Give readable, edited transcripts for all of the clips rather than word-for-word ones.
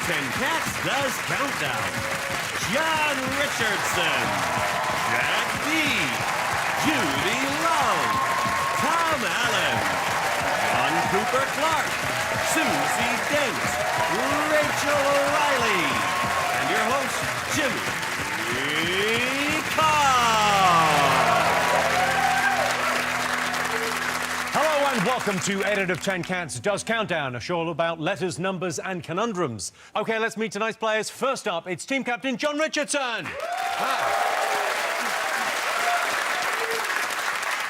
10 Cats Does Countdown. John Richardson, Jack D, Judi Long, Tom Allen, John Cooper Clarke, Susie Dent, Rachel O'Reilly, and your host, Jimmy Carr. Hello and welcome to 8 out of 10 Cats Does Countdown, a show all about letters, numbers and conundrums. OK, let's meet tonight's players. First up, it's team captain John Richardson.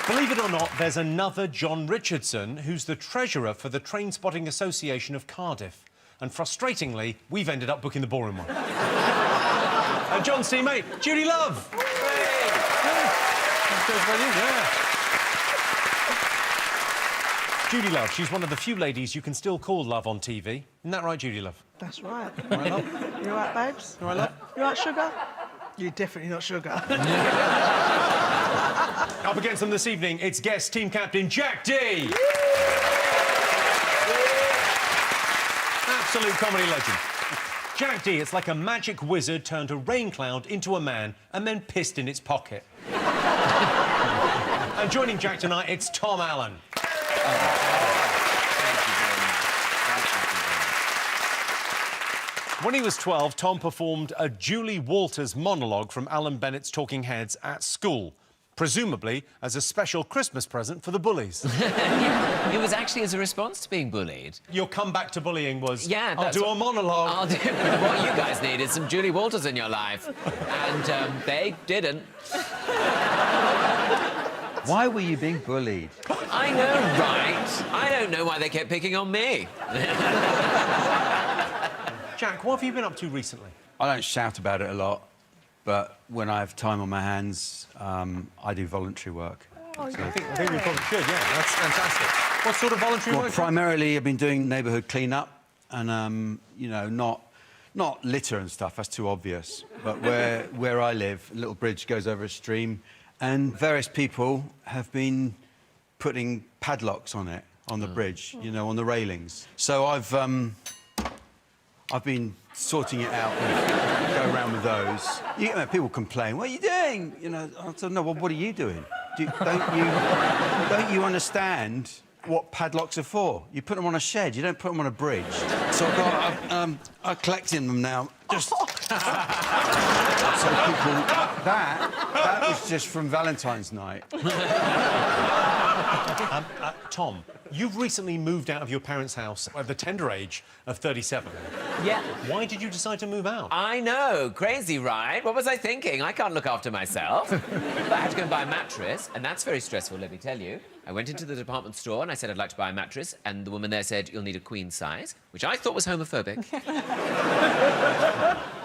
Believe it or not, there's another John Richardson who's the treasurer for the Train Spotting Association of Cardiff. And frustratingly, we've ended up booking the boring one. John's teammate, Judi Love. Judi Love, she's one of the few ladies you can still call Love on TV. Isn't that right, Judi Love? That's right. All right, Love? You all right, babes? All right, Love? You all right, sugar? You're definitely not sugar. Up against them this evening, it's guest team captain Jack D. Absolute comedy legend. Jack D, it's like a magic wizard turned a rain cloud into a man and then pissed in its pocket. And joining Jack tonight, it's Tom Allen. When he was 12, Tom performed a Julie Walters monologue from Alan Bennett's Talking Heads at school, presumably as a special Christmas present for the bullies. It was actually as a response to being bullied. Your comeback to bullying was, Yeah, I'll do a monologue. I'll do what you guys need is some Julie Walters in your life. And they didn't. Why were you being bullied? I know, right? I don't know why they kept picking on me. Jack, what have you been up to recently? I don't shout about it a lot, but when I have time on my hands, I do voluntary work. I think we probably should, yeah. That's fantastic. What sort of voluntary Well, work? primarily, I've been doing neighbourhood clean-up and, you know, not litter and stuff, that's too obvious. But where I live, a little bridge goes over a stream, and various people have been putting padlocks on it, on the bridge, you know, on the railings. So I've been sorting it out and go around with those. You know, people complain, what are you doing? You know, I said, no, well, what are you doing? Don't you understand what padlocks are for? You put them on a shed, you don't put them on a bridge. So I'm collecting them now, just... so people... That was just from Valentine's night. Tom, you've recently moved out of your parents' house at the tender age of 37. Yeah. Why did you decide to move out? I know, crazy, right? What was I thinking? I can't look after myself. But I had to go and buy a mattress, and that's very stressful, let me tell you. I went into the department store and I said I'd like to buy a mattress, and the woman there said, you'll need a queen size, which I thought was homophobic.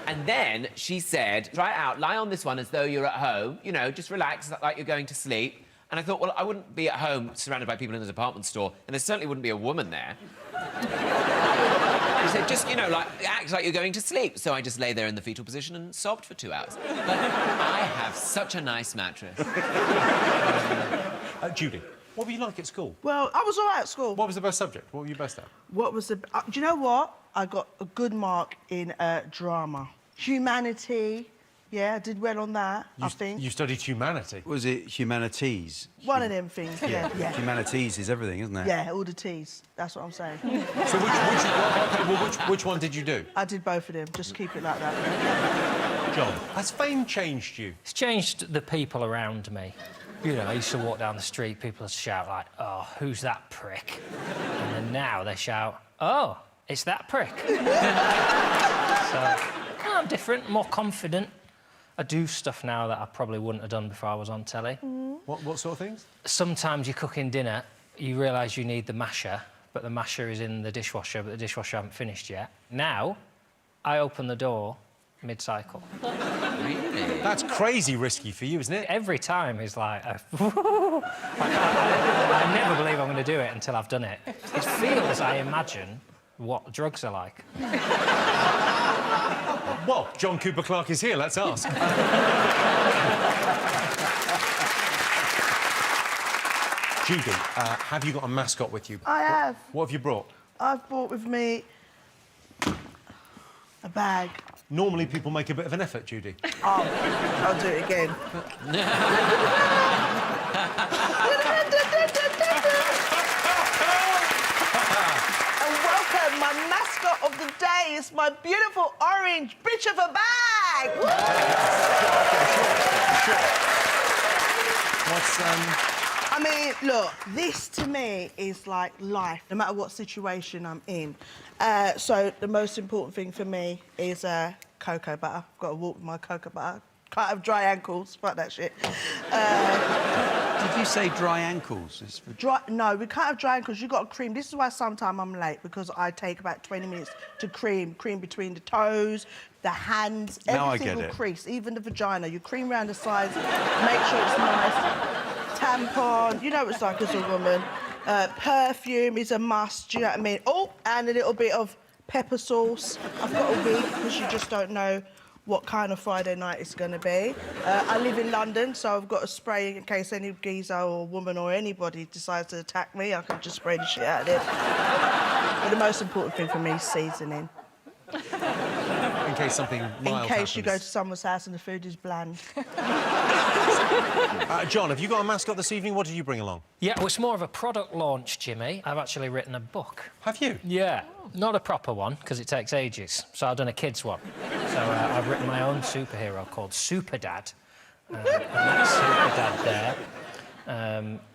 And then she said, try it out, lie on this one as though you're at home, you know, just relax, like you're going to sleep. And I thought, well, I wouldn't be at home surrounded by people in the department store, and there certainly wouldn't be a woman there. She said, just, you know, like, act like you're going to sleep. So I just lay there in the fetal position and sobbed for 2 hours. But I have such a nice mattress. Judi, what were you like at school? Well, I was all right at school. What was the best subject? What were you best at? What was the... do you know what? I got a good mark in drama. Humanity. Yeah, I did well on that, I think. You studied humanity? Was it humanities? One of them things, yeah. Humanities is everything, isn't it? Yeah, all the T's. That's what I'm saying. So which one did you do? I did both of them. Just keep it like that. John, has fame changed you? It's changed the people around me. You know, I used to walk down the street, people would shout like, oh, who's that prick? And then now they shout, oh, it's that prick. So, I'm different, more confident. I do stuff now that I probably wouldn't have done before I was on telly. What sort of things? Sometimes you're cooking dinner, you realise you need the masher, but the masher is in the dishwasher, but the dishwasher hasn't finished yet. Now, I open the door mid-cycle. Really? That's crazy risky for you, isn't it? Every time is like, I never believe I'm going to do it until I've done it. It feels, I imagine, what drugs are like. Well, John Cooper Clarke is here, let's ask. Judi, have you got a mascot with you? I have. What have you brought? I've brought with me A bag. Normally, people make a bit of an effort, Judi. Oh, I'll do it again. And welcome, my mascot of the day is my beautiful orange bitch of a bag. What's, I mean, look, this to me is like life, no matter what situation I'm in. So the most important thing for me is cocoa butter. I've got to walk with my cocoa butter. Can't have dry ankles, fuck that shit. Did you say dry ankles? No, we can't have dry ankles. You've got to cream. This is why sometimes I'm late, because I take about 20 minutes to cream. Cream between the toes, the hands, every single crease, even the vagina. You cream around the sides, make sure it's nice. Tampon, you know what it's like as a woman. Perfume is a must, do you know what I mean? Oh, and a little bit of pepper sauce. I've got a wig, because you just don't know what kind of Friday night it's going to be. I live in London, so I've got a spray in case any geezer or woman or anybody decides to attack me. I can just spray the shit out of it. But the most important thing for me is seasoning. in case something mild In case you go to someone's house and the food is bland. John, have you got a mascot this evening? What did you bring along? Yeah, well, it's more of a product launch, Jimmy. I've actually written a book. Have you? Yeah, not a proper one, because it takes ages. So I've done a kid's one. So I've written my own superhero called Super Dad. And that's Super Dad there.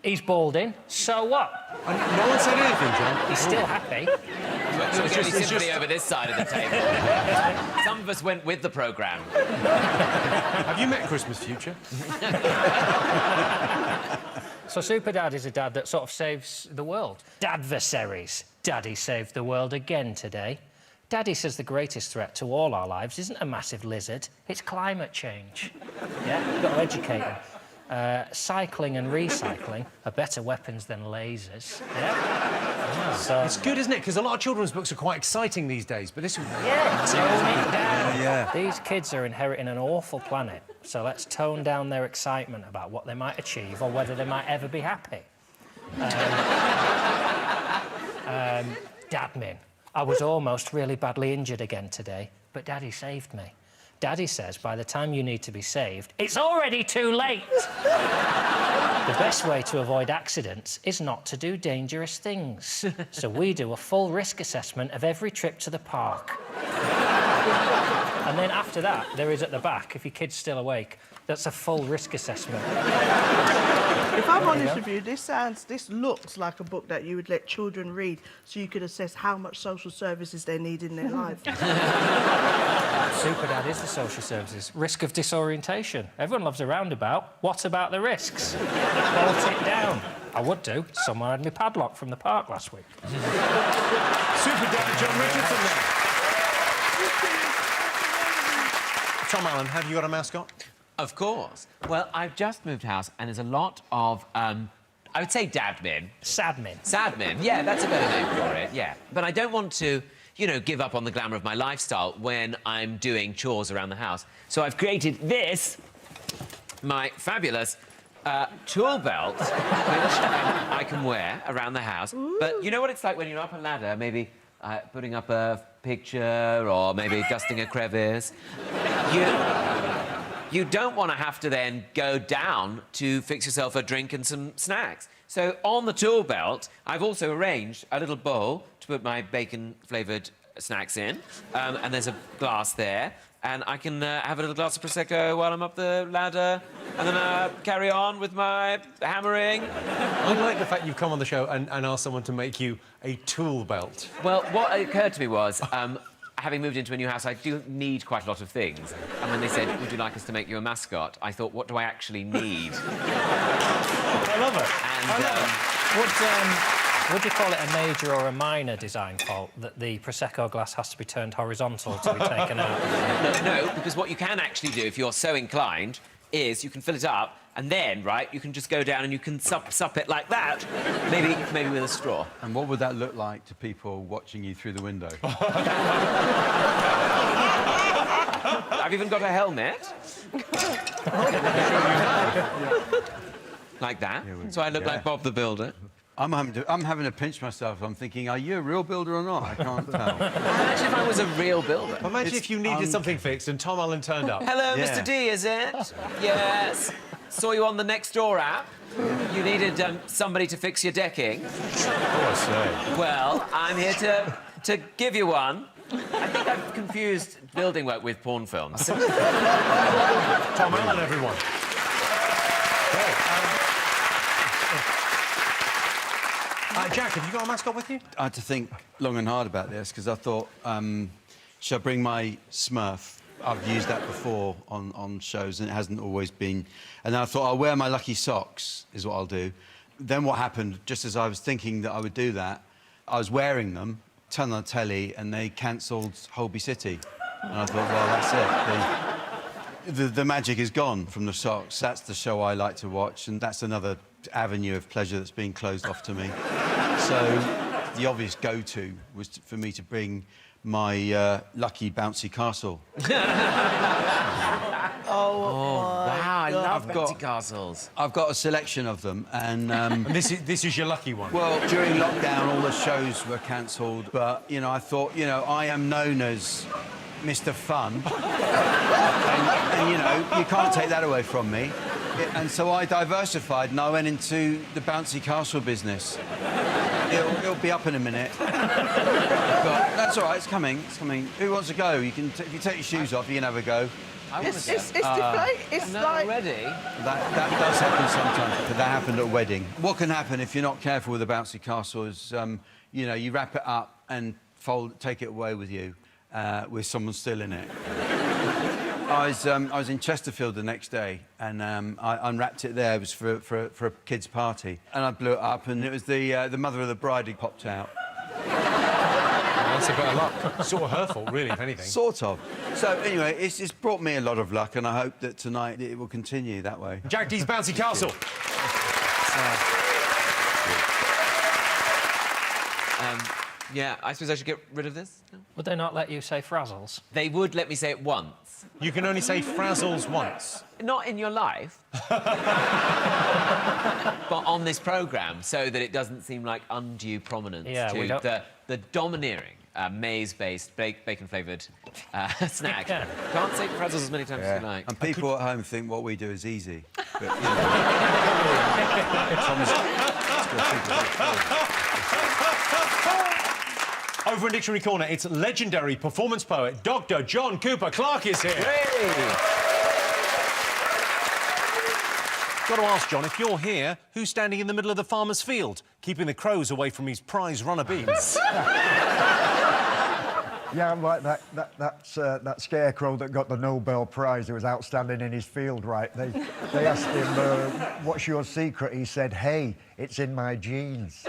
He's balding, so what? No one said anything, John. He's still happy. It's just over this side of the table. Some of us went with the programme. Have you met Christmas Future? So Super Dad is a dad that sort of saves the world. Dadversaries. Daddy saved the world again today. Daddy says the greatest threat to all our lives isn't a massive lizard, it's climate change. Yeah, we've got to educate them. Cycling and recycling are better weapons than lasers. Yeah. So It's good, isn't it? Because a lot of children's books are quite exciting these days, but this one... yeah, tone it down. Yeah. These kids are inheriting an awful planet, so let's tone down their excitement about what they might achieve or whether they might ever be happy. Dadmin. I was almost really badly injured again today, but Daddy saved me. Daddy says by the time you need to be saved, it's already too late. The best way to avoid accidents is not to do dangerous things. So we do a full risk assessment of every trip to the park. And then after that, there is at the back, if your kid's still awake, that's a full risk assessment. If I'm honest with you, this looks like a book that you would let children read so you could assess how much social services they need in their life. Super Dad is the social services. Risk of disorientation. Everyone loves a roundabout. What about the risks? Bolt it down. I would do. Someone had me padlock from the park last week. Super Dad, John Richardson there. Tom Allen, have you got a mascot? Of course. Well, I've just moved house, and there's a lot of, I would say dadmin. Sadmin. Sadmin, yeah, that's a better name for it, yeah. But I don't want to, you know, give up on the glamour of my lifestyle when I'm doing chores around the house. So I've created this, my fabulous tool belt, which I can wear around the house. Ooh. But you know what it's like when you're up a ladder, maybe putting up a picture or maybe dusting a crevice. You don't want to have to then go down to fix yourself a drink and some snacks. So on the tool belt, I've also arranged a little bowl to put my bacon-flavoured snacks in, and there's a glass there, and I can have a little glass of Prosecco while I'm up the ladder, and then carry on with my hammering. I like the fact you've come on the show and asked someone to make you a tool belt. Well, what occurred to me was, having moved into a new house, I do need quite a lot of things. And when they said, would you like us to make you a mascot, I thought, what do I actually need? I love it. And, Would you call it a major or a minor design fault that the Prosecco glass has to be turned horizontal to be taken out? No, because what you can actually do, if you're so inclined, is you can fill it up, and then, right, you can just go down and you can sup it like that, maybe with a straw. And what would that look like to people watching you through the window? I've even got a helmet. Like that. So I look like Bob the Builder. I'm having to pinch myself. I'm thinking, are you a real builder or not? I can't tell. Imagine if I was a real builder. Imagine if you needed something fixed and Tom Allen turned up. Hello, Yeah. Mr. D, is it? Yes. Saw you on the Nextdoor app. You needed somebody to fix your decking. Oh, I say. Well, I'm here to give you one. I think I've confused building work with porn films. Tom Allen, everyone. Jack, have you got a mascot with you? I had to think long and hard about this because I thought, should I bring my Smurf? I've used that before on shows and it hasn't always been. And then I thought, I'll wear my lucky socks, is what I'll do. Then what happened, just as I was thinking that I would do that, I was wearing them, turned on the telly, and they cancelled Holby City. And I thought, well, that's it. The magic is gone from the socks. That's the show I like to watch, and that's another avenue of pleasure that's been closed off to me. So the obvious go-to was for me to bring my lucky bouncy castle. Wow, I love I've got- bouncy castles. I've got a selection of them, and And this is your lucky one. well, during lockdown, all the shows were cancelled, but you know, I thought, you know, I am known as Mr. Fun, and you know, you can't take that away from me. And so I diversified, and I went into the bouncy castle business. It'll be up in a minute. But that's all right, it's coming, it's coming. Who wants to go? You can if you take your shoes off, you can have a go. It's deflate. It's No, like... already? That does happen sometimes, but that happened at a wedding. What can happen if you're not careful with a bouncy castle is, you know, you wrap it up and take it away with you, with someone still in it. I was in Chesterfield the next day, and I unwrapped it there. It was for a kid's party, and I blew it up, and it was the mother of the bride who popped out. That's a bit of luck. Sort of her fault, really, if anything. Sort of. So anyway, it's brought me a lot of luck, and I hope that tonight it will continue that way. Jack D's bouncy castle. Yeah, I suppose I should get rid of this? No? Would they not let you say frazzles? They would let me say it once. You can only say frazzles once. Not in your life. But on this programme, so that it doesn't seem like undue prominence Yeah, we to don't- the domineering maize-based, bacon-flavoured snack. Yeah. Can't say frazzles as many times as you like. And people at home think what we do is easy. But, you know, Tom's Over in Dictionary Corner, it's legendary performance poet Dr. John Cooper Clarke is here. Got to ask, John, if you're here, who's standing in the middle of the farmer's field, keeping the crows away from his prize runner beans? Yeah, I'm like that scarecrow that got the Nobel Prize who was outstanding in his field, right? They asked him, what's your secret? He said, hey, it's in my genes.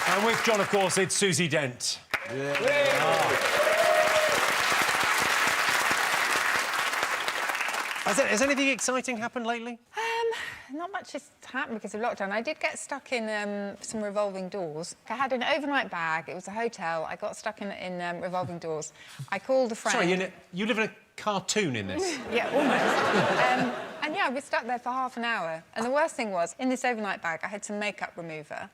And with John, of course, it's Susie Dent. Has anything exciting happened lately? Not much has happened because of lockdown. I did get stuck in some revolving doors. I had an overnight bag. It was a hotel. I got stuck in revolving doors. I called a friend. Sorry, you live in a cartoon in this. Yeah, almost. And yeah, I was stuck there for half an hour. And the worst thing was, in this overnight bag, I had some makeup remover.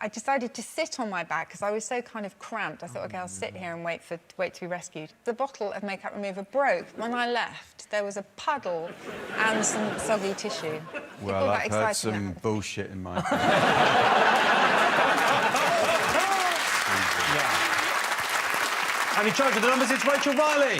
I decided to sit on my bag because I was so kind of cramped. I thought, OK, I'll sit here and wait to be rescued. The bottle of makeup remover broke. When I left, there was a puddle and some soggy tissue. Well, I've heard some bullshit in my... And in charge of the numbers, it's Rachel Riley.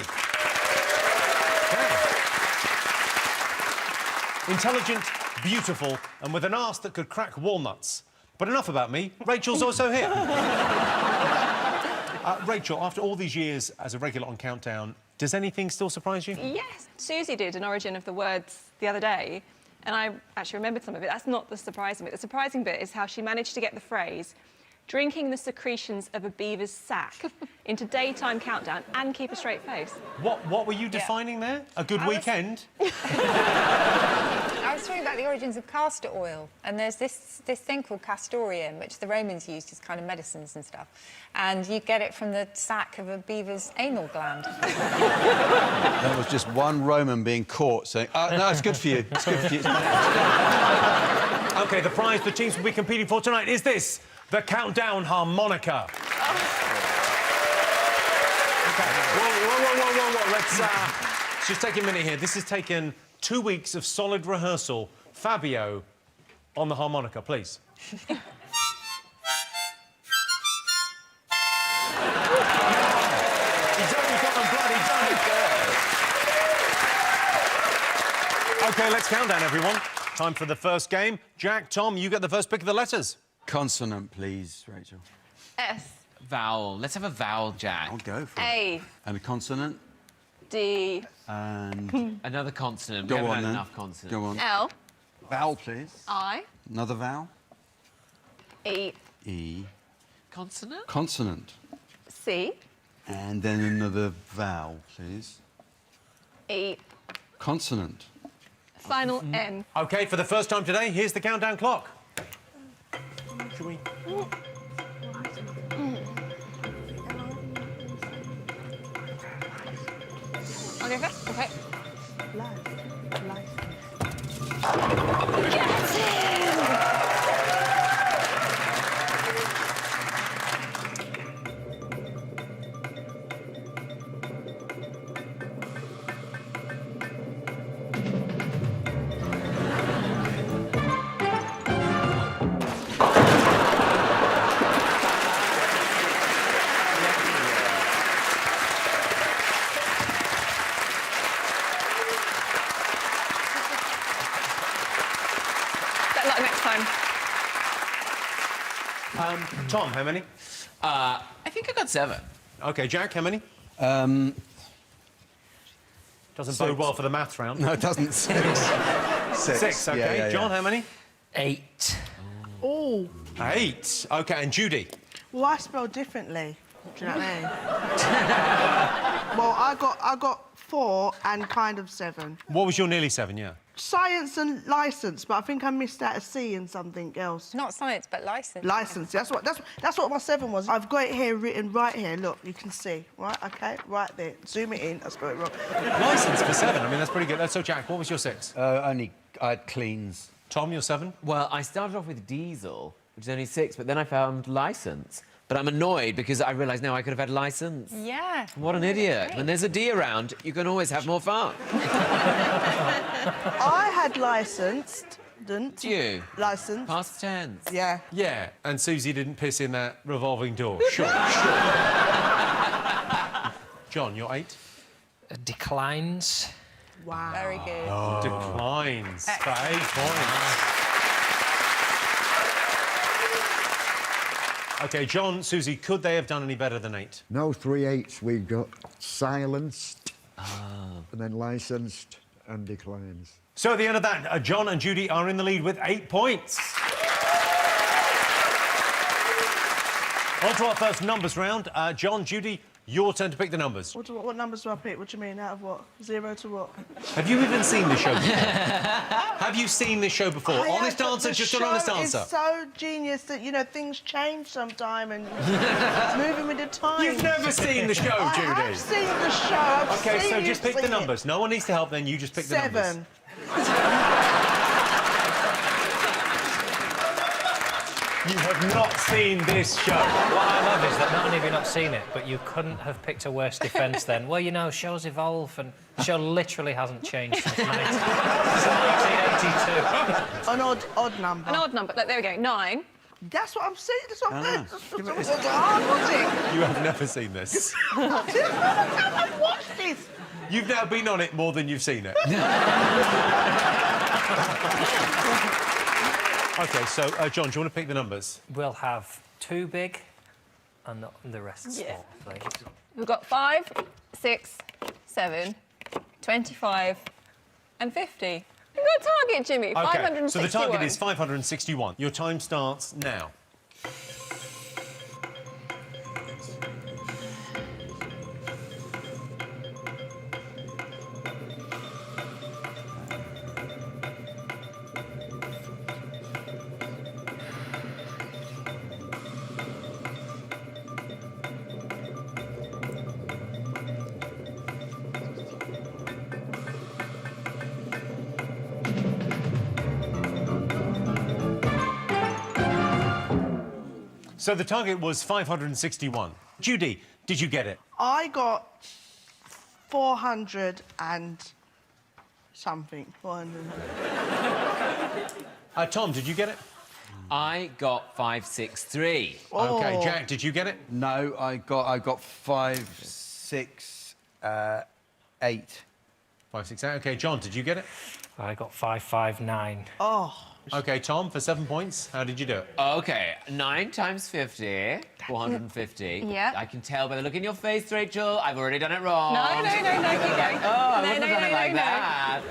Intelligent, beautiful, and with an arse that could crack walnuts. But enough about me. Rachel's also here. Rachel, after all these years as a regular on Countdown, does anything still surprise you? Yes. Susie did an origin of the words the other day, and I actually remembered some of it. That's not the surprising bit. The surprising bit is how she managed to get the phrase drinking the secretions of a beaver's sack into daytime Countdown and keep a straight face. What were you defining there? A good weekend? I was was talking about the origins of castor oil, and there's this thing called castoreum, which the Romans used as kind of medicines and stuff. And you get it from the sac of a beaver's anal gland. That was just one Roman being caught saying, no, it's good for you. It's good for you. OK, the prize the teams will be competing for tonight is this, the Countdown Harmonica. OK, whoa. Let's just take a minute here. This has taken 2 weeks of solid rehearsal. Fabio, on the harmonica, please. He's only got them bloody done. OK, let's count down, everyone. Time for the first game. Jack, Tom, you get the first pick of the letters. Consonant, please, Rachel. S. Vowel. Let's have a vowel, Jack. I'll go for it. A. And a consonant. D. And... Another consonant. Go We haven't on, had then. enough consonants. Go on. L. Vowel, please. I. Another vowel. E. E. Consonant? Consonant. C. And then another vowel, please. E. Consonant. Final N. OK, for the first time today, here's the countdown clock. Should we... I'll go first. OK. Better luck next time. Tom, how many? I think I got 7. OK, Jack, how many? Doesn't bode well for the maths round. No, it doesn't. 6. 6, OK. Yeah. John, how many? 8. Oh, 8. OK, and Judi? well, I spell differently. Do you know what I mean? Well, I got 4 and kind of 7. What was your nearly 7, yeah? Science and licence, but I think I missed out a C and something else. Not science, but licence. Licence. That's what my 7 was. I've got it here written right here. Look, you can see. Right, OK, right there. Zoom it in. I spelled it wrong. Licence for 7. I mean, that's pretty good. So, Jack, what was your 6? I had cleans. Tom, your 7? Well, I started off with diesel, which is only 6, but then I found licence. But I'm annoyed because I realised now I could have had licence. Yeah. What an idiot. When there's a D around, you can always have more fun. I had licensed. Didn't You? Licensed. Past tense. Yeah. Yeah, and Susie didn't piss in that revolving door. Sure. John, your 8? Declines. Wow. Very good. Declines for 8 points. OK, John, Susie, could they have done any better than 8? No 3 8s. We got silenced, and then licensed and declines. So at the end of that, John and Judi are in the lead with 8 points. On to our first numbers round. John, Judi, your turn to pick the numbers. What numbers do I pick? What do you mean? Out of what? 0 to what? Have you even seen this show before? Have you seen this show before? Honest answer, just an honest answer. It's so genius that, you know, things change sometime and moving with the times. You've never seen the show, Judi. I have seen the show. I've OK, seen so you just pick the sing it. numbers. No one needs to help then, you just pick the numbers. 7. You have not seen this show. What I love is that not only have you not seen it, but you couldn't have picked a worse defence then. Well, you know, shows evolve, and the show literally hasn't changed since 1982. An odd number. An odd number. Look, there we go. 9. That's what I'm saying. That's what I'm saying. That's hard, wasn't it? You have never seen this. I've watched this. You've now been on it more than you've seen it. OK, so, John, do you want to pick the numbers? We'll have 2 big and the rest small, please. We've got 5, 6, 7, 25, and 50. We've got a target, Jimmy. OK, 561. so the target is 561. Your time starts now. So the target was 561. Judi, did you get it? I got 400 and something. 400. Tom, did you get it? I got 563. OK, Jack, did you get it? No, I got 5, 6, 8. 568. OK, John, did you get it? I got 559. Oh. OK, Tom, for 7 points, how did you do it? OK, 9 times 50, 450. Yeah. I can tell by the look in your face, Rachel. I've already done it wrong. No, keep going. Oh, I No, wouldn't have done it like no. that.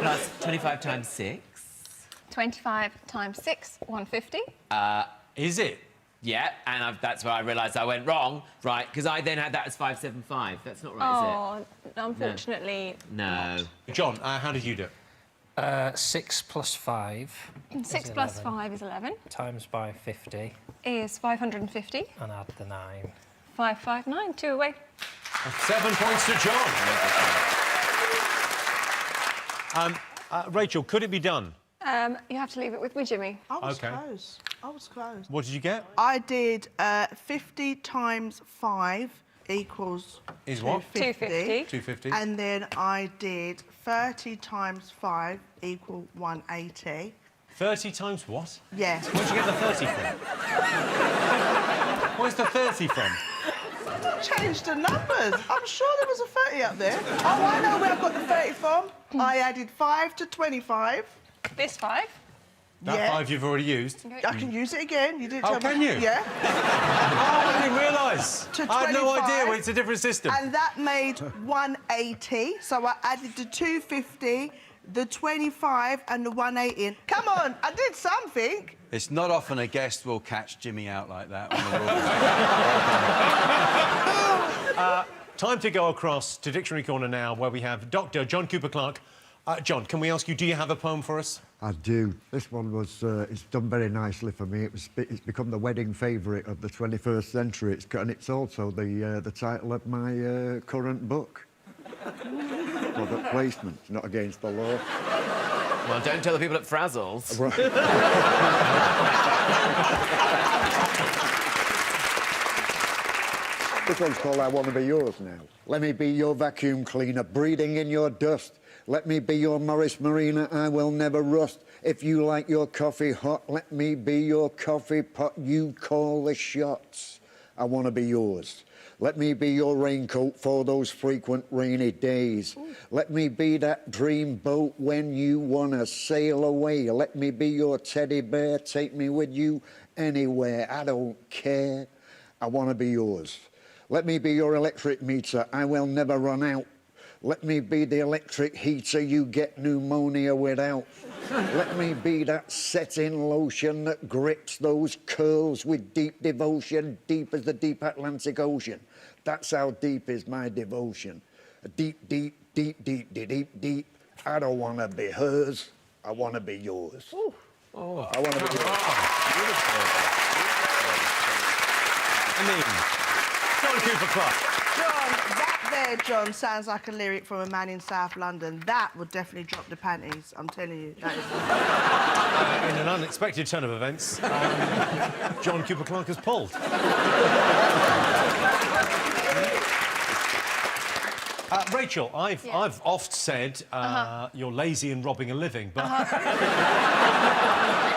Plus 25 times 6. 25 times 6, 150. Is it? Yeah, and that's where I realised I went wrong, right? Because I then had that as 575. That's not right, Oh, unfortunately. is it? No. John, how did you do it? 6 plus 5 6 is plus 11. 5 is 11. Times by 50 Is 550. and add the 9. 559, 2 away. 7 points to John. Rachel, could it be done? You have to leave it with me, Jimmy. I was OK. close. I was close. What did you get? I did 50 times 5 equals Is what? 250. 250. And then I did 30 times 5 equal 180. 30 times what? Yes. Where'd you get the 30 from? Where's the 30 from? Change the numbers. I'm sure there was a 30 up there. Oh, I know where I got the 30 from. I added 5 to 25. This 5. That Yeah. 5 you've already used. I can use it again. You didn't Oh, tell can me. you? Yeah. Oh, I didn't realise. To I had no 25. idea. It's a different system. And that made 180. So I added the 250, the 25, and the 180. Come on, I did something. It's not often a guest will catch Jimmy out like that on the rules. Time to go across to Dictionary Corner now, where we have Dr. John Cooper Clarke. John, can we ask you, do you have a poem for us? I do. This one was, it's done very nicely for me. It's become the wedding favourite of the 21st century. And it's also the title of my current book. Product placement, not against the law. Well, don't tell the people at Frazzles. Right. This one's called I Want to Be Yours Now. Let me be your vacuum cleaner, breathing in your dust. Let me be your Morris Marina, I will never rust. If you like your coffee hot, let me be your coffee pot. You call the shots. I want to be yours. Let me be your raincoat for those frequent rainy days. Let me be that dream boat when you want to sail away. Let me be your teddy bear, take me with you anywhere. I don't care. I want to be yours. Let me be your electric meter, I will never run out. Let me be the electric heater you get pneumonia without. Let me be that setting lotion that grips those curls with deep devotion, deep as the deep Atlantic Ocean. That's how deep is my devotion. Deep, deep, deep, deep, deep, deep, deep. I don't want to be hers, I want to be yours. Oh. I want to be yours. I mean, John Cooper Clarke. John, that there, John, sounds like a lyric from a man in South London. That would definitely drop the panties, I'm telling you. That is... In an unexpected turn of events, John Cooper Clarke has pulled. Rachel, I've oft said you're lazy and robbing a living, but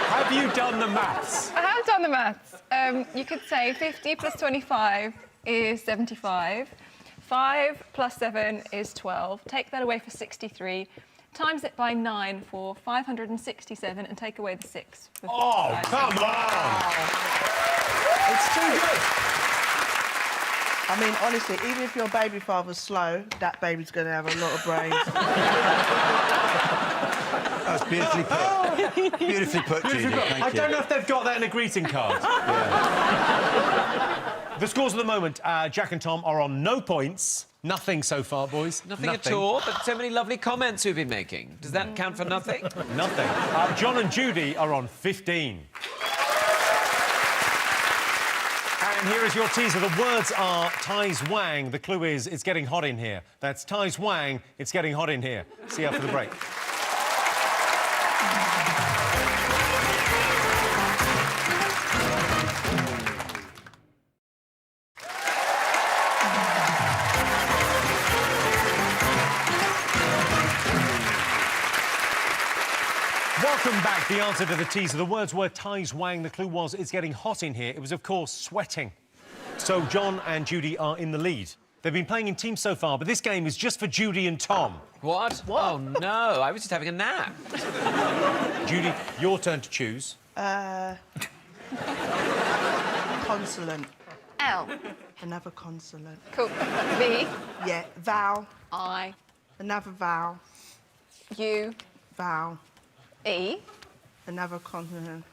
have you done the maths? I have done the maths. You could say 50 plus 25 is 75. 5 plus 7 is 12. Take that away for 63. Times it by 9 for 567 and take away the 6 for 55. Oh, come on! It's too good. I mean, honestly, even if your baby father's slow, that baby's going to have a lot of brains. That's beautifully put. Beautifully put, Judi. Thank I you. don't know if they've got that in a greeting card. The scores at the moment, Jack and Tom are on no points. Nothing so far, boys. Nothing at all, but so many lovely comments we've been making. Does that count for nothing? Nothing. John and Judi are on 15. And here is your teaser. The words are Ties Wang. The clue is it's getting hot in here. That's Ties Wang, it's getting hot in here. See you after the break. back. The answer to the teaser. The words were ties wang. The clue was it's getting hot in here. It was, of course, sweating. So John and Judi are in the lead. They've been playing in teams so far, but this game is just for Judi and Tom. What? Oh, no. I was just having a nap. Judi, your turn to choose. Consonant. L. Another consonant. Cool. V. Yeah, vowel. I. Another vowel. U. Vowel. E. Another consonant.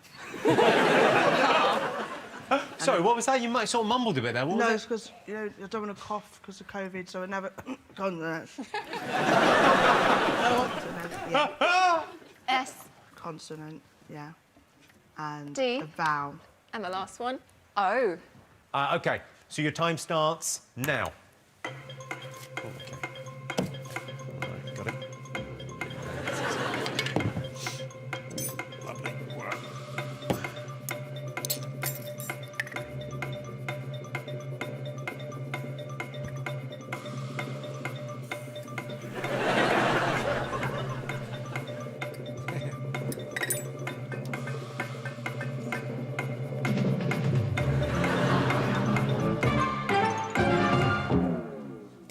Sorry, what was that? You might sort of mumbled a bit there. What No, was it's because, you know, I don't want to cough because of COVID, so another consonant. Yeah. S. Consonant, yeah. And D. a vowel. And the last one. O. OK, so your time starts now. Got it. Lovely work.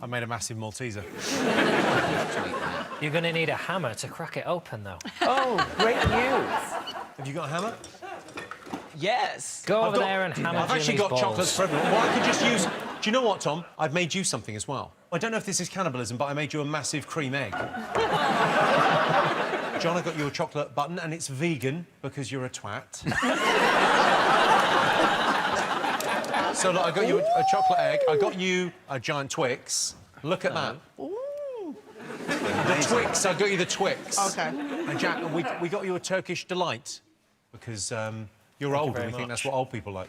I made a massive Malteser. You're going to need a hammer to crack it open, though. Oh, great news. Have you got a hammer? Yes. Go over there and hammer I've actually Jimmy's got balls. chocolates for everyone. Well, I could just use... Do you know what, Tom? I've made you something as well. I don't know if this is cannibalism, but I made you a massive cream egg. John, I got you a chocolate button, and it's vegan because you're a twat. So, look, I got you a chocolate egg. I got you a giant Twix. Look at that. Ooh. The Twix. I got you the Twix. OK. And, Jack, we got you a Turkish Delight because you're old and we think that's what old people like.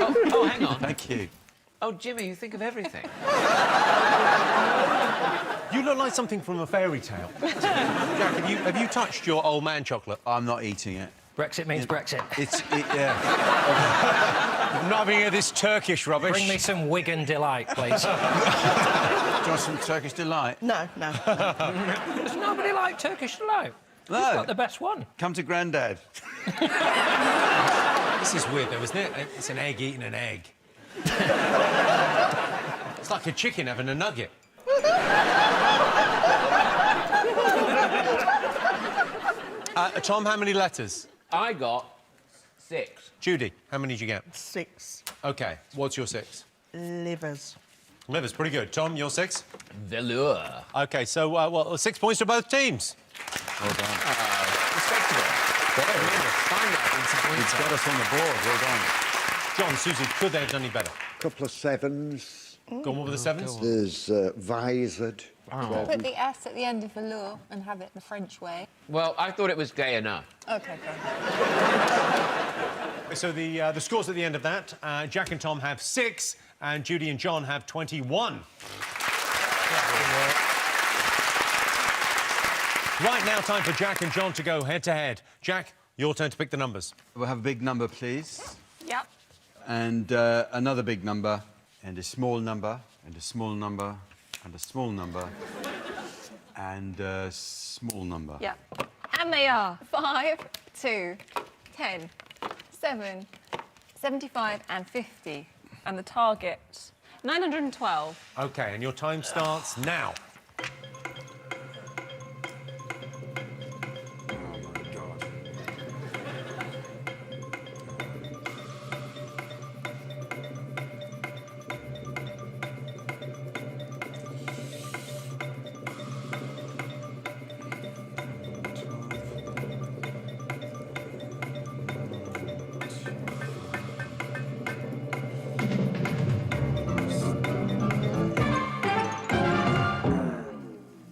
Oh, hang on. Thank you. Oh, Jimmy, you think of everything. You look like something from a fairy tale. Jack, have you touched your old man chocolate? I'm not eating it. Brexit means Brexit. Yeah. I'm not having any of this Turkish rubbish. Bring me some Wigan Delight, please. Do you want some Turkish Delight? No. Does nobody like Turkish Delight? No. Who's got the best one? Come to Grandad. This is weird, though, isn't it? It's an egg eating an egg. It's like a chicken having a nugget. Tom, how many letters? I got 6. Judi, how many did you get? 6. OK, what's your 6? Livers. Liver's pretty good. Tom, your 6? Velour. OK, so, well, 6 points to both teams. Well done. Respectable. Find that It's got us on the board. Well done. John, Susie, could they have done any better? Couple of sevens. Go on with the 7s? There's visored. Put the S at the end of velour and have it the French way. Well, I thought it was gay enough. OK, go. So the scores at the end of that, Jack and Tom have 6, and Judi and John have 21. Right now, time for Jack and John to go head-to-head. Jack, your turn to pick the numbers. We'll have a big number, please. Yep. And another big number, and a small number, and a small number, and a small number, and a small number. Yep. And they are 5, 2, 10, 7, 75 and 50. And the target, 912. OK, and your time starts now.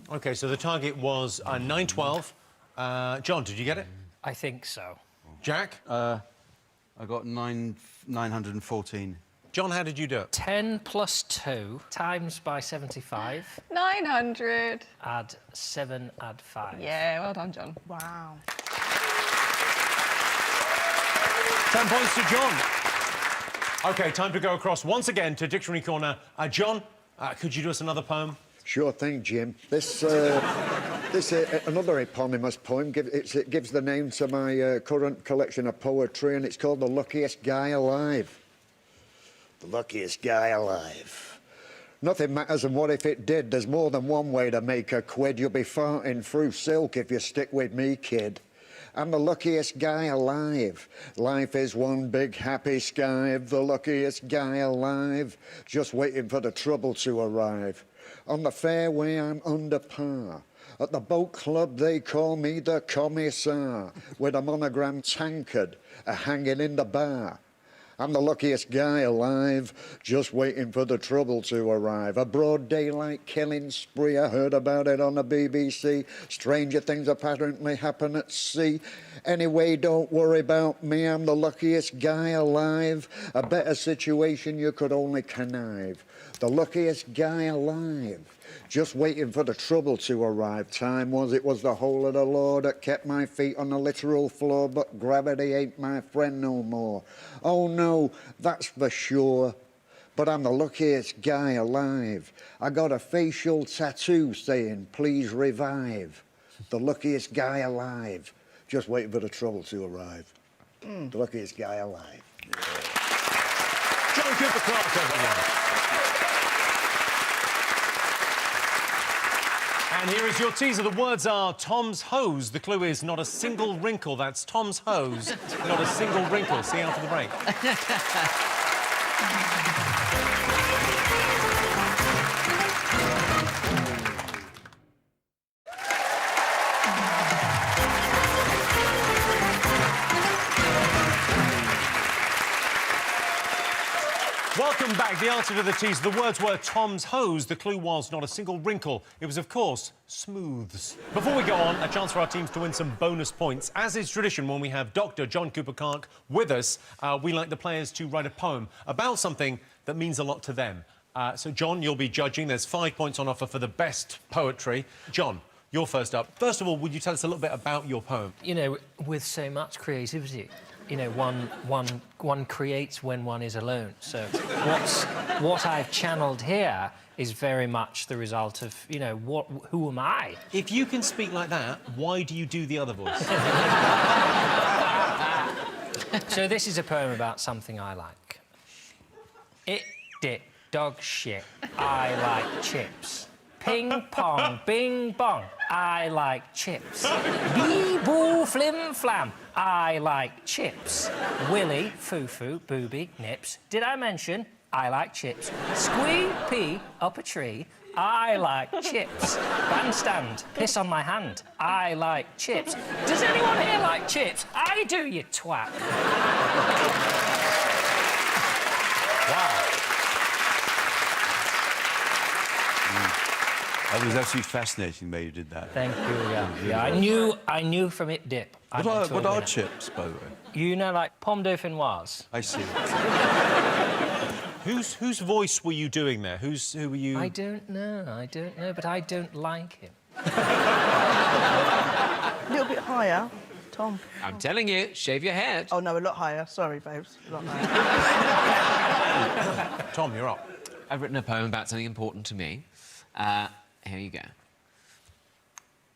OK, so the target was 912. John, did you get it? I think so. Jack? I got 914. John, how did you do it? 10 plus 2 times by 75. 900. Add 7, add 5. Yeah, well done, John. Wow. 10 points to John. OK, time to go across once again to Dictionary Corner. John, could you do us another poem? Sure thing, Jim. This This another eponymous poem. It gives the name to my current collection of poetry, and it's called The Luckiest Guy Alive. The luckiest guy alive. Nothing matters, and what if it did? There's more than one way to make a quid. You'll be farting through silk if you stick with me, kid. I'm the luckiest guy alive. Life is one big happy skive. The luckiest guy alive. Just waiting for the trouble to arrive. On the fairway, I'm under par. At the boat club, they call me the commissar, with a monogram tankard hanging in the bar. I'm the luckiest guy alive, just waiting for the trouble to arrive. A broad daylight killing spree, I heard about it on the BBC. Stranger things apparently happen at sea. Anyway, don't worry about me, I'm the luckiest guy alive. A better situation you could only connive. The luckiest guy alive, just waiting for the trouble to arrive. Time was, it was the whole of the law that kept my feet on the literal floor, but gravity ain't my friend no more. Oh no, that's for sure. But I'm the luckiest guy alive. I got a facial tattoo saying, please revive. The luckiest guy alive, just waiting for the trouble to arrive. The luckiest guy alive. John Cooper Clarke, everyone. And here is your teaser. The words are Tom's hose. The clue is not a single wrinkle. That's Tom's hose, not a single wrinkle. See you after the break. Welcome back. The answer to the teaser. The words were Tom's hose. The clue was not a single wrinkle. It was, of course, smooths. Before we go on, a chance for our teams to win some bonus points. As is tradition, when we have Dr. John Cooper Clarke with us, we like the players to write a poem about something that means a lot to them. So, John, you'll be judging. There's 5 points on offer for the best poetry. John, you're first up. First of all, would you tell us a little bit about your poem? You know, with so much creativity, you know, one creates when one is alone. So what I've channeled here is very much the result of, you know, who am I? If you can speak like that, why do you do the other voice? So this is a poem about something I like. It, dit, dog shit, I like chips. Ping pong, bing bong, I like chips. Bee boo flim flam, I like chips. Willy, foo-foo, booby, nips. Did I mention I like chips? Squee pee up a tree, I like chips. Bandstand, piss on my hand, I like chips. Does anyone here like chips? I do, you twat. Wow. That was absolutely fascinating the way you did that. Thank you, yeah. I knew from it dip. What are chips, by the way? You know, like pomme dauphinoise. I see. Whose voice were you doing there? Who were you? I don't know, but I don't like him. A little bit higher, Tom. I'm telling you, shave your head. Oh, no, a lot higher. Sorry, babes. A lot higher. Tom, you're up. I've written a poem about something important to me. Here you go.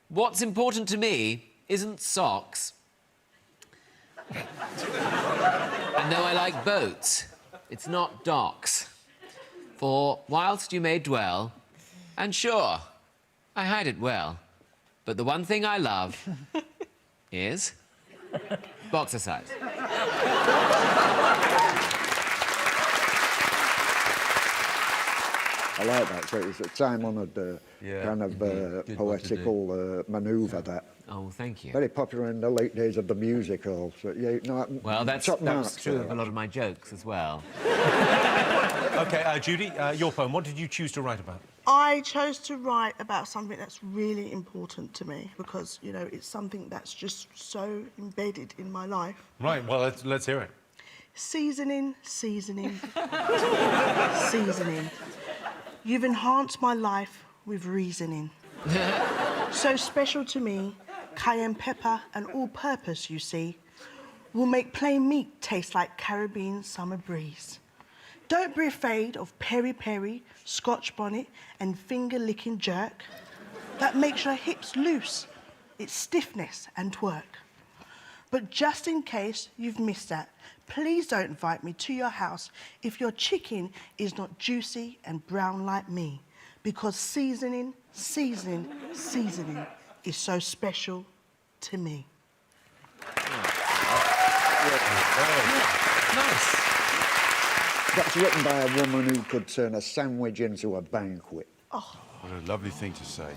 What's important to me isn't socks. And though I like boats, it's not docks. For whilst you may dwell, and sure, I hide it well, but the one thing I love is boxer size. I like that. So it's a time-honoured kind of poetical manoeuvre, that. Oh, thank you. Very popular in the late days of the music hall. So, yeah, no, well, that's true of a lot of my jokes as well. OK, Judi, your poem. What did you choose to write about? I chose to write about something that's really important to me because, you know, it's something that's just so embedded in my life. Right, well, let's hear it. Seasoning, seasoning, seasoning. You've enhanced my life with reasoning. So special to me, cayenne pepper and all-purpose, you see, will make plain meat taste like Caribbean summer breeze. Don't be afraid of peri-peri, Scotch bonnet and finger-licking jerk. that makes your hips loose. It's stiffness and twerk. But just in case you've missed that, please don't invite me to your house if your chicken is not juicy and brown like me. Because seasoning is so special to me. Nice. That's written by a woman who could turn a sandwich into a banquet. What a lovely thing to say.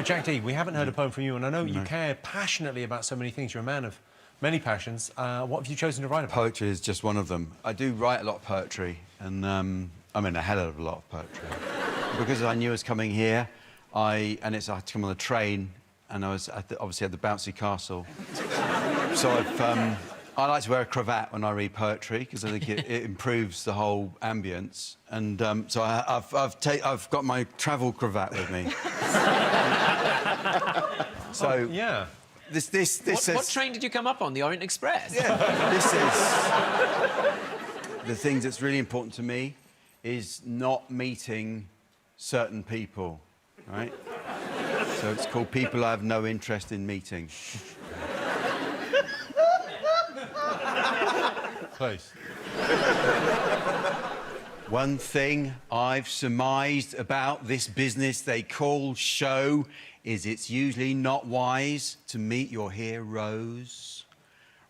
Jack D, we haven't heard a poem from you, and I know you care passionately about so many things. You're a man of many passions. What have you chosen to write about? Poetry is just one of them. I do write a lot of poetry, and I mean a hell of a lot of poetry. Because I knew I was coming here, I had to come on the train, and I was obviously at the bouncy castle. So I like to wear a cravat when I read poetry because I think it improves the whole ambience. And so I've got my travel cravat with me. So yeah. What train did you come up on? The Orient Express? Yeah. This is the thing that's really important to me is not meeting certain people, right? So it's called People I Have No Interest in Meeting. Please. One thing I've surmised about this business they call show is it's usually not wise to meet your heroes.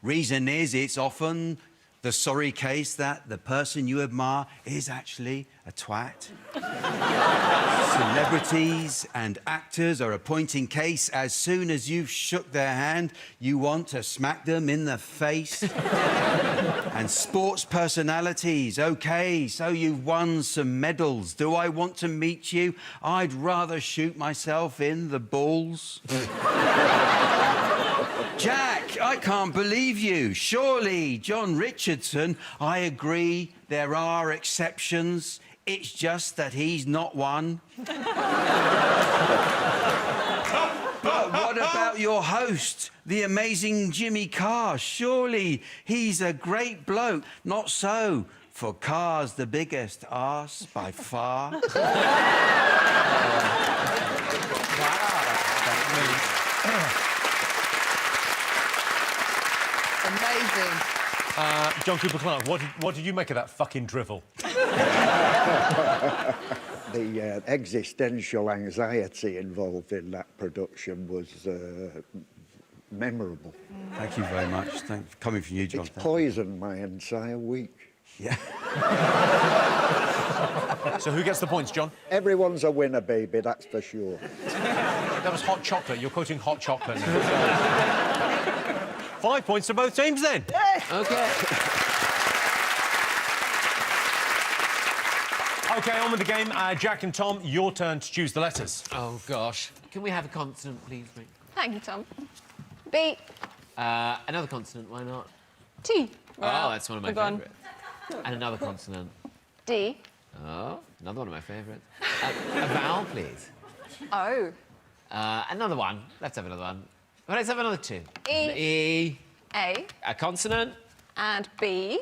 Reason is it's often the sorry case that the person you admire is actually a twat. Celebrities and actors are a point in case. As soon as you've shook their hand, you want to smack them in the face. And sports personalities, OK, so you've won some medals. Do I want to meet you? I'd rather shoot myself in the balls. Jack, I can't believe you. Surely, John Richardson, I agree there are exceptions. It's just that he's not one. But what about your host, the amazing Jimmy Carr? Surely he's a great bloke. Not so, for Carr's the biggest arse by far. Amazing. John Cooper Clarke, what did you make of that fucking drivel? The existential anxiety involved in that production was memorable. Thank you very much. Coming from you, John. It's poisoned my entire week. Yeah. So who gets the points, John? Everyone's a winner, baby, that's for sure. That was hot chocolate. You're quoting hot chocolate. 5 points to both teams, then. OK. OK, on with the game. Jack and Tom, your turn to choose the letters. Oh, gosh. Can we have a consonant, please, Rick? Thank you, Tom. B. Another consonant, why not? T. Oh, that's one of my we're gone. favourites. And another consonant. D. Oh, another one of my favourites. A vowel, please. O. Another one. Let's have another one. Well, let's have another two. E. A. A consonant, And B.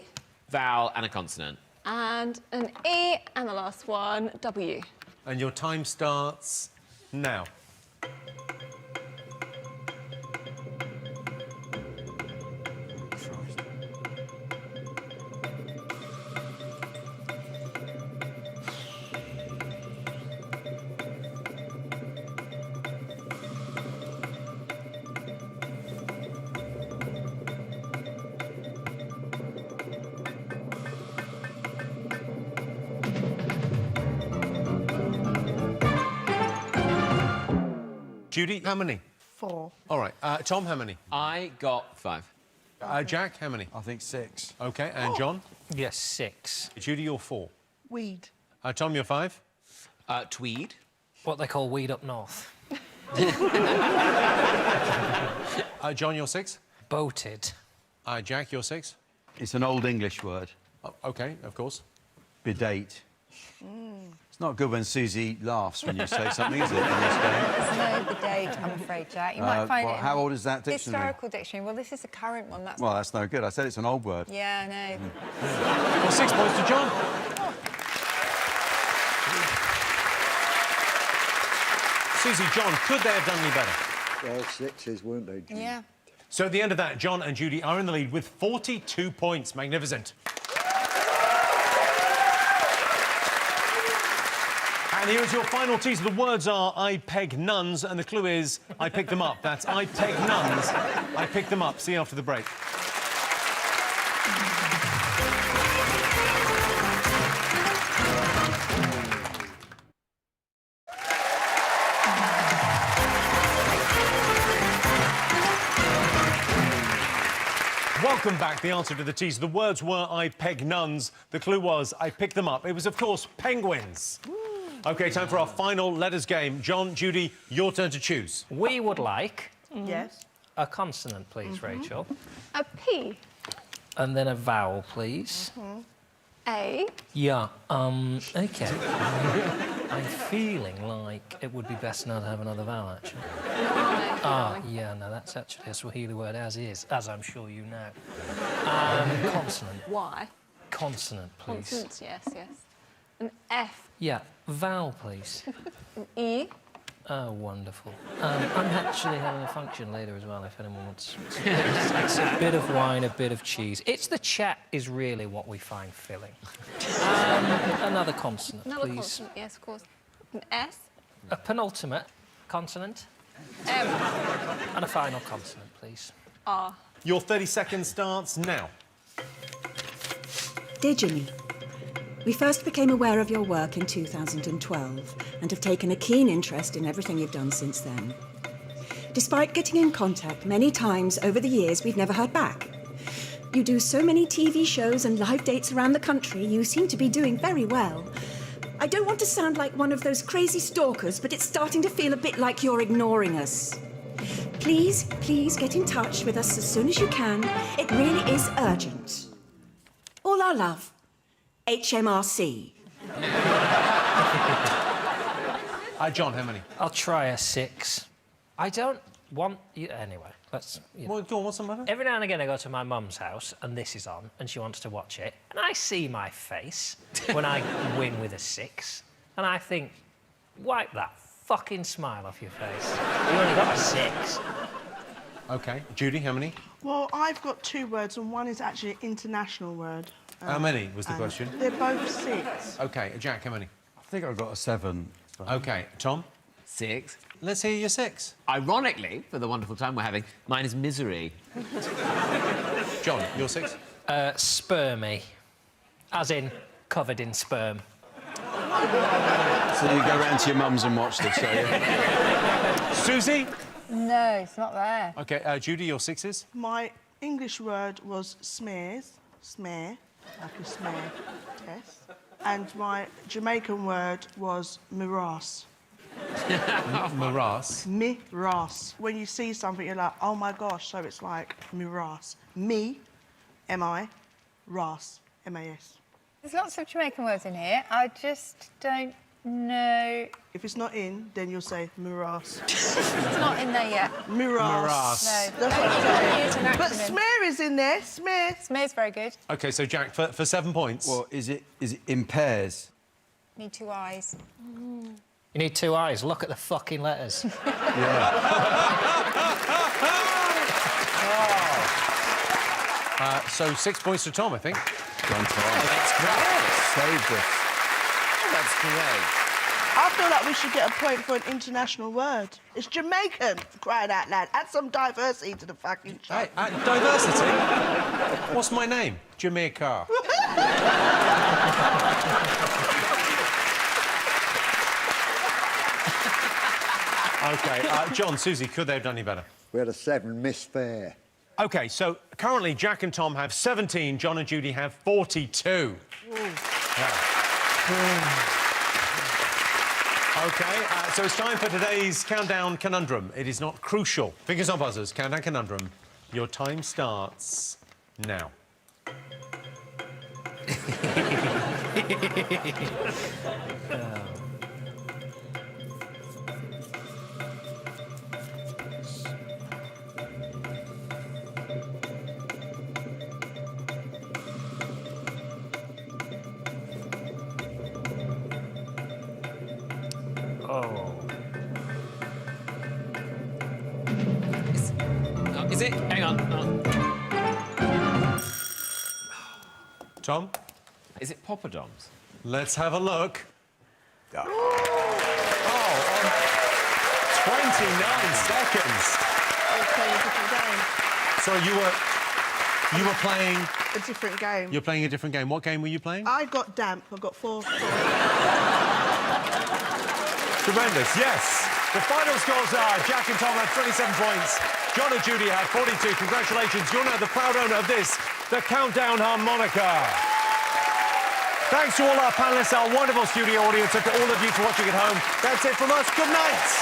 vowel, and a consonant. And an E. And the last one, W. And your time starts now. Judi, how many? 4. All right. Tom, how many? I got 5. Jack, how many? I think 6. OK, and John? Yes, 6. Judy, you're 4. Weed. Tom, you're 5. Tweed. What they call weed up north. John, you're 6. Boated. Jack, you're 6. It's an old English word. OK, of course. Bedate. It's not good when Susie laughs when you say something, is it, in this game? There's no bidet, I'm afraid, Jack. You might find well, it in how old is that dictionary? Historical dictionary. Well, this is a current one. That's Well, that's no good. I said it's an old word. yeah, I know. Well, 6 points to John. Susie, John, could they have done any better? All sixes, weren't they, Jim? Yeah. So at the end of that, John and Judi are in the lead with 42 points. Magnificent. And here is your final teaser. The words are I peg nuns, and the clue is I pick them up. That's I peg nuns, I pick them up. See you after the break. Welcome back. The answer to the teaser. The words were I peg nuns. The clue was I pick them up. It was, of course, penguins. OK, time for our final letters game. John, Judi, your turn to choose. We would like Yes. a consonant, please, Rachel. A P. And then a vowel, please. A. Yeah, OK. I'm feeling like it would be best now to have another vowel, actually. Yeah, no, that's actually a Swahili word, as is, as I'm sure you know. Consonant. Y. Consonant, please. Consonants, yes, yes. An F. Yeah, vowel, please. An E. Oh, wonderful. I'm actually having a function later as well, if anyone wants. It's a bit of wine, a bit of cheese. It's the chat is really what we find filling. Another consonant, Another please. consonant, yes, of course. An S. A penultimate consonant. M. And a final consonant, please. R. Your 30 seconds starts now. Dear Jimmy, we first became aware of your work in 2012 and have taken a keen interest in everything you've done since then. Despite getting in contact many times over the years, we've never heard back. You do so many TV shows and live dates around the country, you seem to be doing very well. I don't want to sound like one of those crazy stalkers, but it's starting to feel a bit like you're ignoring us. Please, please get in touch with us as soon as you can. It really is urgent. All our love. HMRC. John, how many? I'll try a 6. I don't want you... Anyway, let's... Well, go on, what's the matter? Every now and again I go to my mum's house and this is on and she wants to watch it and I see my face when I win with a 6 and I think, wipe that fucking smile off your face. You only got a 6. OK. Judi, how many? Well, I've got 2 words, and one is actually an international word. How many was the question? They're both 6. OK. Jack, how many? I think I've got a 7. OK. Tom? 6. Let's hear your 6. Ironically, for the wonderful time we're having, mine is misery. John, your 6? Spermy. As in, covered in sperm. So you go round to your mum's and watch this, so you? Susie? No, it's not there. OK. Judi, your 6s? My English word was smears. Smear. Like a smear test. And my Jamaican word was morass. Morass. Morass. When you see something, you're like, oh my gosh, so it's like morass. Me, M-I, ras, M-A-S. There's lots of Jamaican words in here. I just don't know. If it's not in, then you'll say morass. It's not in there yet. Morass. No. That's what I'm Use an saying. But acronym. smear is in there. Smear. Smear's very good. OK, so Jack, for 7 points. Well, is it in pairs? Need 2 eyes. You need 2 eyes. Look at the fucking letters. So 6 points to Tom, I think. That's great. Saved us. That's great. I feel like we should get a point for an international word. It's Jamaican, for crying out loud. Add some diversity to the fucking show. Hey, diversity? What's my name? Jamaica. OK, John, Susie, could they have done any better? We had a 7, Miss Fair. OK, so currently Jack and Tom have 17, John and Judi have 42. OK, so it's time for today's Countdown Conundrum. It is not crucial. Fingers on buzzers, Countdown Conundrum. Your time starts now. Oh. Is it? Hang on. Tom? Is it poppadoms? Let's have a look. Oh, 29 seconds. I was playing a different game. So you were playing... A different game. You're playing a different game. What game were you playing? I got damp. I got 4. Tremendous, yes. The final scores are Jack and Tom had 27 points. John and Judi had 42. Congratulations. You're now the proud owner of this, the Countdown harmonica. Thanks to all our panellists, our wonderful studio audience, and to all of you for watching at home. That's it from us. Good night.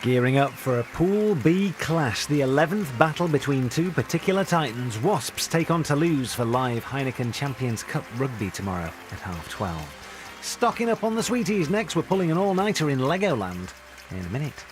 Gearing up for a Pool B clash, the 11th battle between two particular titans. Wasps take on Toulouse for live Heineken Champions Cup rugby tomorrow at 12:30. Stocking up on the sweeties next. We're pulling an all-nighter in Legoland in a minute.